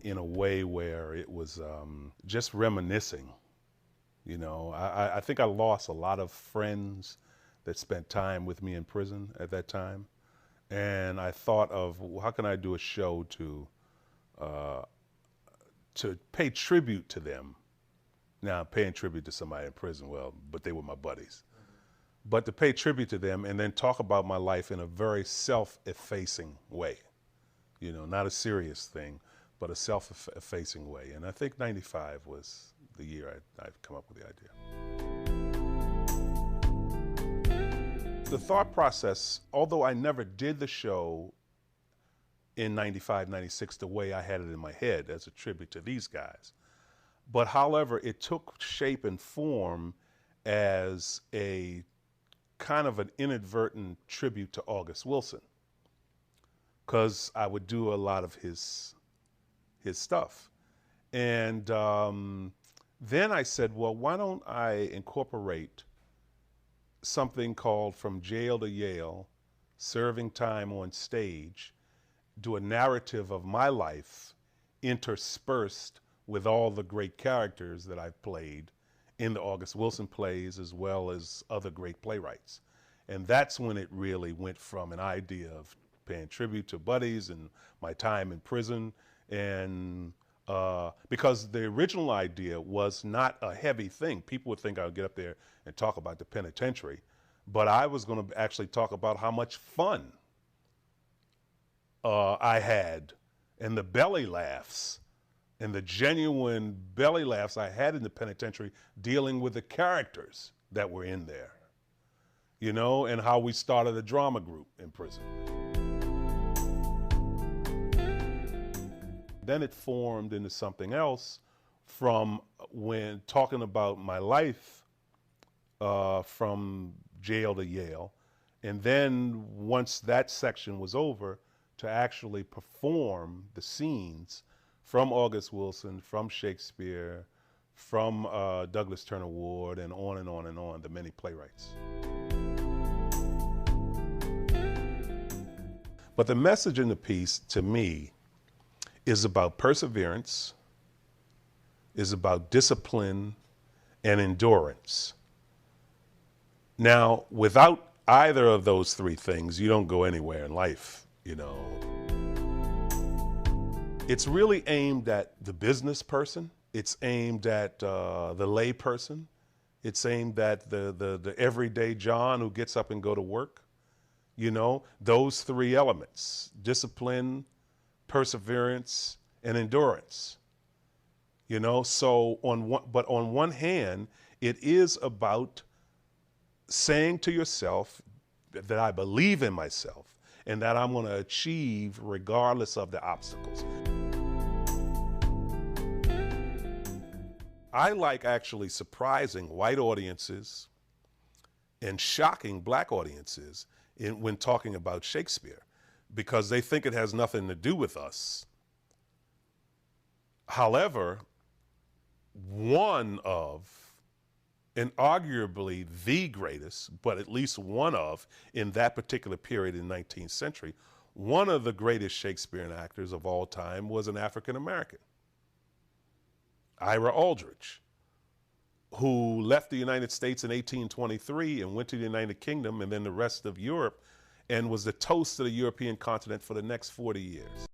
in a way where it was just reminiscing. You know, I think I lost a lot of friends that spent time with me in prison at that time. And I thought of, well, how can I do a show to pay tribute to them? Now, paying tribute to somebody in prison, well, but they were my buddies. But to pay tribute to them and then talk about my life in a very self-effacing way. You know, not a serious thing, but a self-effacing way. And I think '95 was the year I've come up with the idea. The thought process, although I never did the show in '95, '96 the way I had it in my head as a tribute to these guys, but however, it took shape and form as a kind of an inadvertent tribute to August Wilson, because I would do a lot of his stuff. And then I said, well, why don't I incorporate something called From Jail to Yale, Serving Time on Stage, do a narrative of my life interspersed with all the great characters that I've played in the August Wilson plays, as well as other great playwrights. And that's when it really went from an idea of paying tribute to buddies and my time in prison, and because the original idea was not a heavy thing. People would think I would get up there and talk about the penitentiary, but I was going to actually talk about how much fun I had, and the belly laughs, and the genuine belly laughs I had in the penitentiary dealing with the characters that were in there, you know, and how we started a drama group in prison. Then it formed into something else from when talking about my life from jail to Yale. And then once that section was over, to actually perform the scenes from August Wilson, from Shakespeare, from Douglas Turner Ward, and on and on and on, the many playwrights. But the message in the piece, to me, is about perseverance, is about discipline and endurance. Now, without either of those three things, you don't go anywhere in life, you know. It's really aimed at the business person. It's aimed at the lay person. It's aimed at the everyday John who gets up and go to work. You know, those three elements: discipline, perseverance, and endurance. You know, so on one hand, it is about saying to yourself that I believe in myself and that I'm going to achieve regardless of the obstacles. I like actually surprising white audiences and shocking black audiences when talking about Shakespeare, because they think it has nothing to do with us. However, one of, and arguably the greatest, but at least one of, in that particular period in the 19th century, one of the greatest Shakespearean actors of all time was an African American, Ira Aldridge, who left the United States in 1823 and went to the United Kingdom and then the rest of Europe, and was the toast of the European continent for the next 40 years.